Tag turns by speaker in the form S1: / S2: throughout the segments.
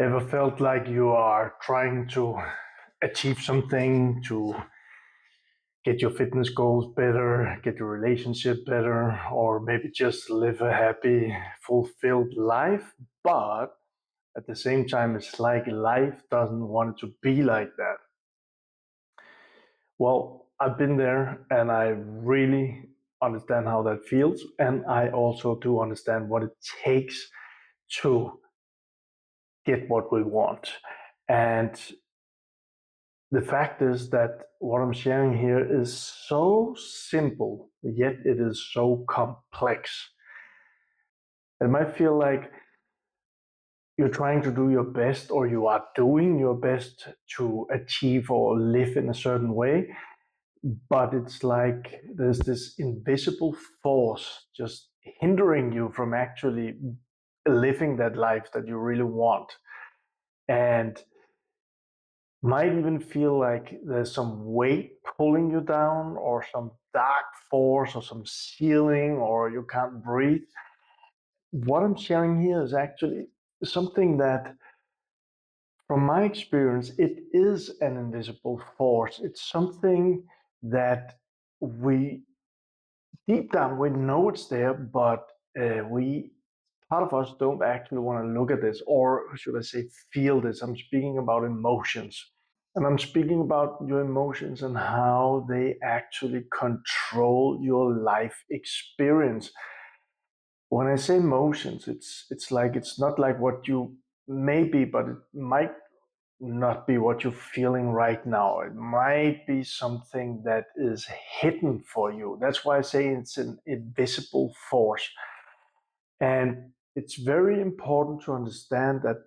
S1: Ever felt like you are trying to achieve something to get your fitness goals better, get your relationship better, or maybe just live a happy, fulfilled life? But at the same time, it's like life doesn't want it to be like that. Well, I've been there and I really understand how that feels. And I also do understand what it takes to get what we want. And the fact is that what I'm sharing here is so simple, yet it is so complex. It might feel like you're trying to do your best or you are doing your best to achieve or live in a certain way, but it's like there's this invisible force just hindering you from actually living that life that you really want. And might even feel like there's some weight pulling you down or some dark force or some ceiling or you can't breathe. What I'm sharing here is actually something that, from my experience, it is an invisible force. It's something that we deep down we know it's there, but we part of us don't actually want to look at this, or should I say, feel this. I'm speaking about emotions. And I'm speaking about your emotions and how they actually control your life experience. When I say emotions, it's like it's not like what you may be, but it might not be what you're feeling right now. It might be something that is hidden for you. That's why I say it's an invisible force. And it's very important to understand that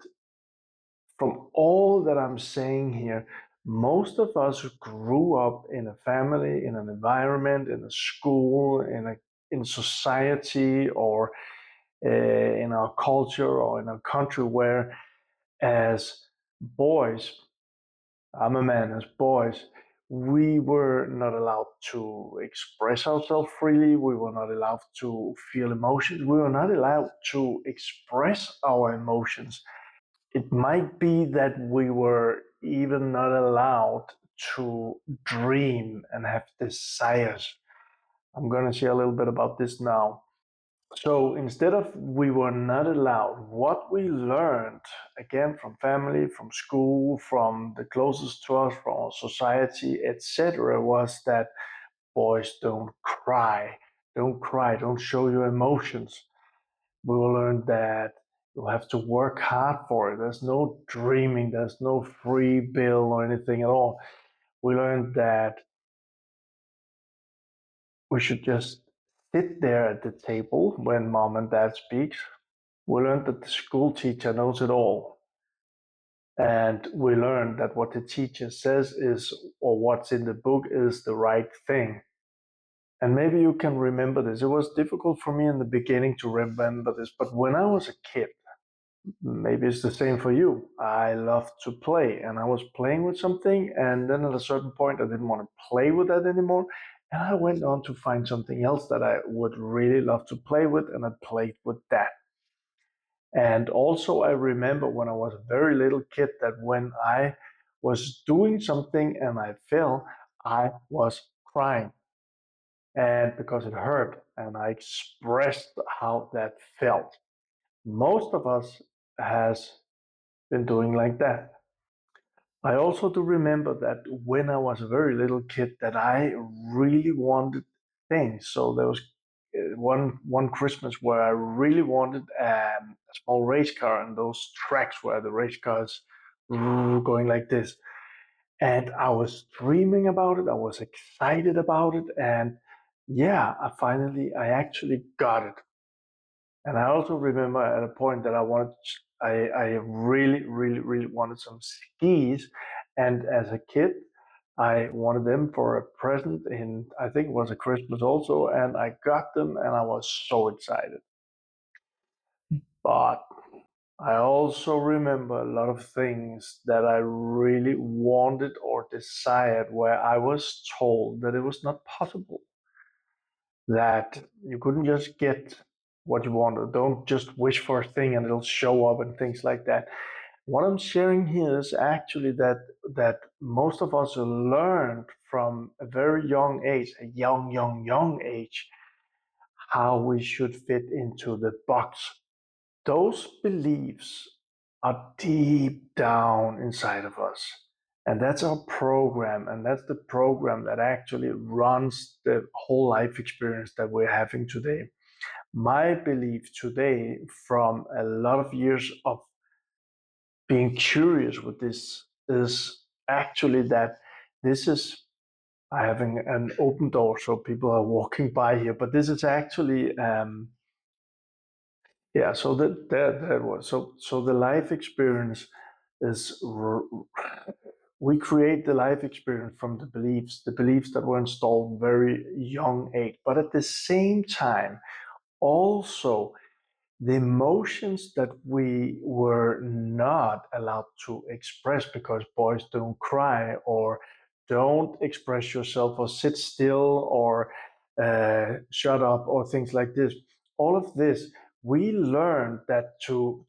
S1: from all that I'm saying here, most of us grew up in a family, in an environment, in a school, in society, or in our culture, or in our country, where as boys, I'm a man, as boys, we were not allowed to express ourselves freely. We were not allowed to feel emotions. We were not allowed to express our emotions. It might be that we were even not allowed to dream and have desires. I'm going to share a little bit about this now. So instead of we were not allowed, what we learned, again, from family, from school, from the closest to us, from our society, etc., was that boys don't cry, don't show your emotions. We will learn that you'll have to work hard for it. There's no dreaming, there's no free bill or anything at all. We learned that we should just sit there at the table when mom and dad speaks. We learned that the school teacher knows it all. And we learned that what the teacher says is, or what's in the book is the right thing. And maybe you can remember this. It was difficult for me in the beginning to remember this, but when I was a kid, maybe it's the same for you. I loved to play and I was playing with something, and then at a certain point, I didn't want to play with that anymore. And I went on to find something else that I would really love to play with, and I played with that. And also, I remember when I was a very little kid that when I was doing something and I fell, I was crying. And because it hurt, and I expressed how that felt. Most of us has been doing like that. I also do remember that when I was a very little kid that I really wanted things. So there was one Christmas where I really wanted a small race car and those tracks where the race cars going like this. And I was dreaming about it. I was excited about it. And yeah, I actually got it. And I also remember at a point that I really, really, really wanted some skis. And as a kid, I wanted them for a present in, I think it was a Christmas also, and I got them and I was so excited. But I also remember a lot of things that I really wanted or desired where I was told that it was not possible, that you couldn't just get what you wanted. Don't just wish for a thing and it'll show up and things like that. What I'm sharing here is actually that most of us learned from a very young age, a young age, how we should fit into the box. Those beliefs are deep down inside of us. And that's our program. And that's the program that actually runs the whole life experience that we're having today. My belief today, from a lot of years of being curious with this, is actually that this is I having an open door, so people are walking by here. But this is actually yeah. So that was so the life experience is we create the life experience from the beliefs that were installed very young age. But at the same time, also the emotions that we were not allowed to express because boys don't cry or don't express yourself or sit still or shut up or things like this. All of this, we learned that to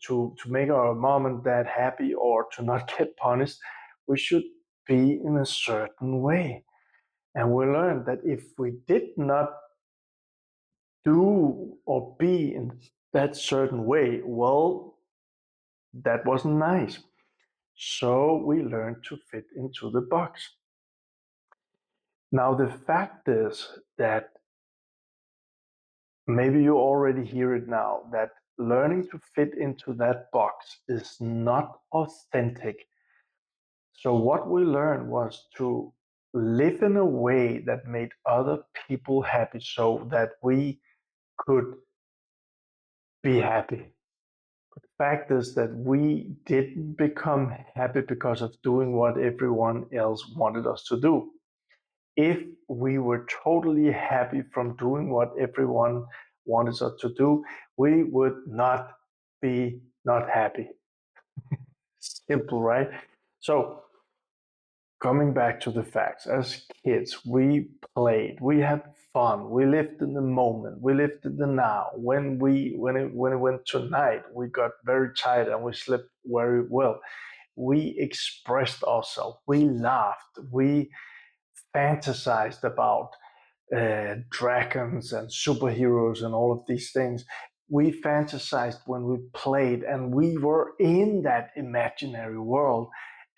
S1: make our mom and dad happy or to not get punished, we should be in a certain way. And we learned that if we did not do or be in that certain way, well, that wasn't nice. So we learned to fit into the box. Now, the fact is that maybe you already hear it now that learning to fit into that box is not authentic. So, what we learned was to live in a way that made other people happy so that we could be happy. Fact is that we didn't become happy because of doing what everyone else wanted us to do. If we were totally happy from doing what everyone wanted us to do, we would not be not happy. Simple, right? So coming back to the facts, as kids, we played, we had fun, we lived in the moment, we lived in the now. When it went to night, we got very tired and we slept very well. We expressed ourselves, we laughed, we fantasized about dragons and superheroes and all of these things. We fantasized when we played, and we were in that imaginary world,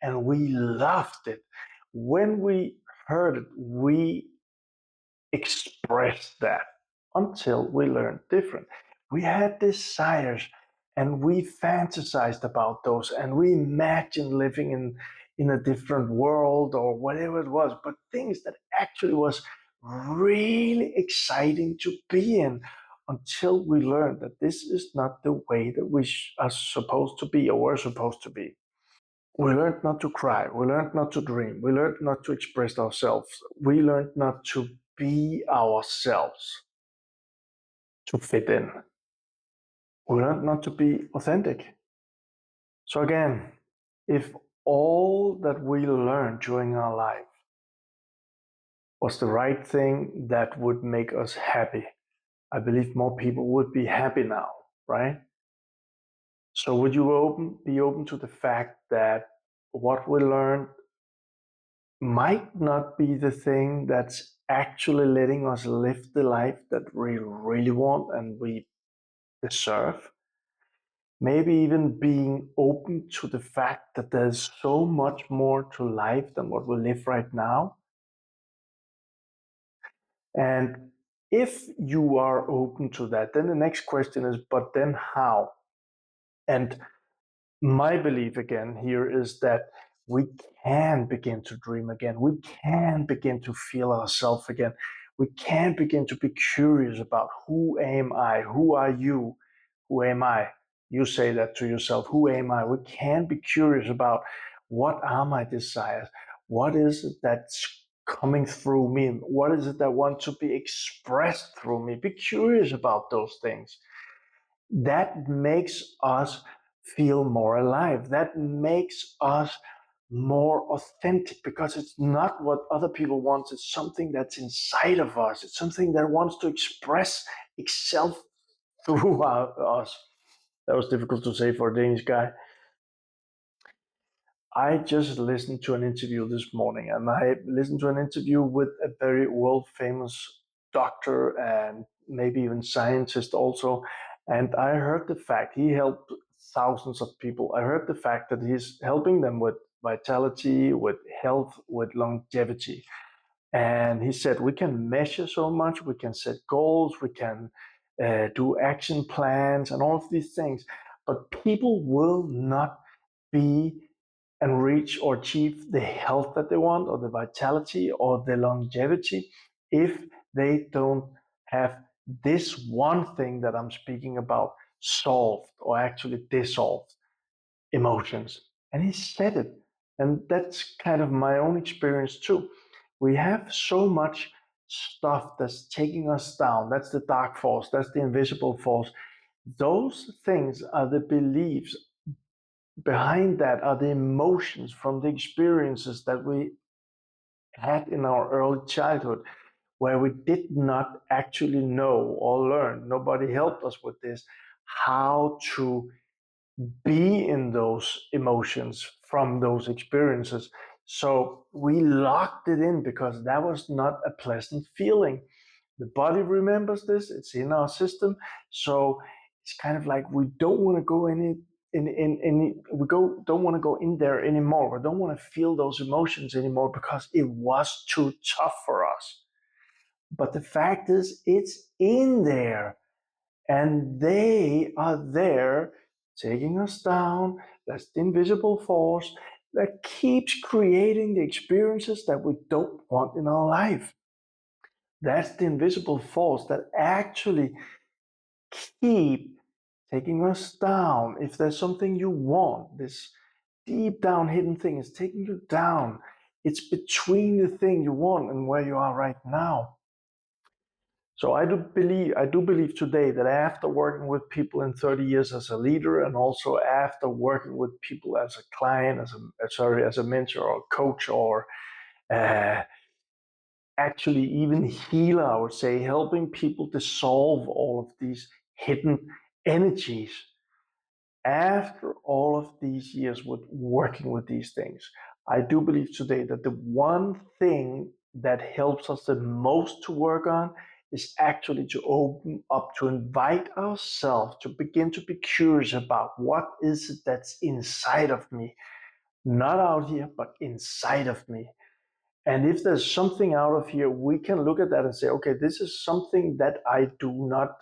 S1: and we loved it. When we heard it, we expressed that until we learned different. We had desires and we fantasized about those and we imagined living in a different world or whatever it was, but things that actually was really exciting to be in until we learned that this is not the way that we are supposed to be or we're supposed to be. We learned not to cry. We learned not to dream. We learned not to express ourselves. We learned not to be ourselves to fit in. We learned not to be authentic. So, again, if all that we learned during our life was the right thing that would make us happy, I believe more people would be happy now, right? So, would you be open to the fact that what we learned might not be the thing that's actually letting us live the life that we really want and we deserve? Maybe even being open to the fact that there's so much more to life than what we live right now. And if you are open to that, then the next question is, but then how? And my belief again here is that we can begin to dream again. We can begin to feel ourselves again. We can begin to be curious about who am I? Who are you? Who am I? You say that to yourself. Who am I? We can be curious about what are my desires? What is it that's coming through me? What is it that wants to be expressed through me? Be curious about those things. That makes us feel more alive. That makes us more authentic because it's not what other people want. It's something that's inside of us. It's something that wants to express itself through us. That was difficult to say for a Danish guy. I just listened to an interview this morning, and I listened to an interview with a very world famous doctor and maybe even scientist also. And I heard the fact he helped thousands of people. I heard the fact that he's helping them with vitality, with health, with longevity. And he said, we can measure so much, we can set goals, we can do action plans, and all of these things. But people will not be and reach or achieve the health that they want, or the vitality, or the longevity, if they don't have this one thing that I'm speaking about solved, or actually dissolved: emotions. And he said it. And that's kind of my own experience too. We have so much stuff that's taking us down. That's the dark force, that's the invisible force. Those things are the beliefs. Behind that are the emotions from the experiences that we had in our early childhood, where we did not actually know or learn. Nobody helped us with this, how to be in those emotions from those experiences. So we locked it in because that was not a pleasant feeling. The body remembers this, it's in our system. So it's kind of like we don't want to go in we don't want to go in there anymore. We don't want to feel those emotions anymore because it was too tough for us. But the fact is, it's in there, and they are there taking us down. That's the invisible force that keeps creating the experiences that we don't want in our life. That's the invisible force that actually keep taking us down. If there's something you want, this deep down hidden thing is taking you down. It's between the thing you want and where you are right now. So I do believe today that after working with people in 30 years as a leader, and also after working with people as a client, as a mentor or coach, or uh, actually even healer, I would say, helping people dissolve all of these hidden energies. After all of these years with working with these things, I do believe today that the one thing that helps us the most to work on is actually to open up, to invite ourselves to begin to be curious about what is it that's inside of me, not out here, but inside of me. And if there's something out of here, we can look at that and say, okay, this is something that I do not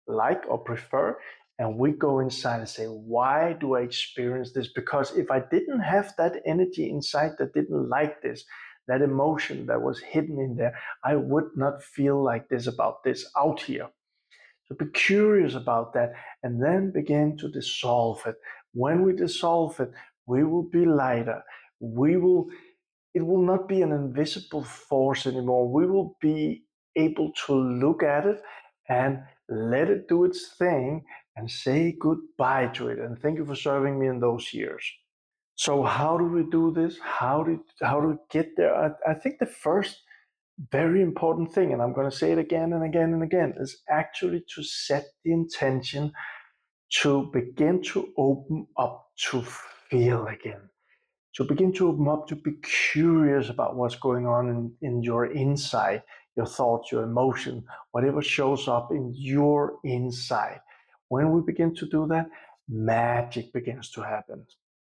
S1: like or prefer. And we go inside and say, why do I experience this? Because if I didn't have that energy inside that didn't like this, that emotion that was hidden in there, I would not feel like this about this out here. So be curious about that and then begin to dissolve it. When we dissolve it, we will be lighter. We will it will not be an invisible force anymore. We will be able to look at it and let it do its thing and say goodbye to it. And thank you for serving me in those years. So how do we do this? How do we get there? I think the first very important thing, and I'm going to say it again and again and again, is actually to set the intention to begin to open up to feel again, to begin to open up, to be curious about what's going on in your inside, your thoughts, your emotion, whatever shows up in your inside. When we begin to do that, magic begins to happen.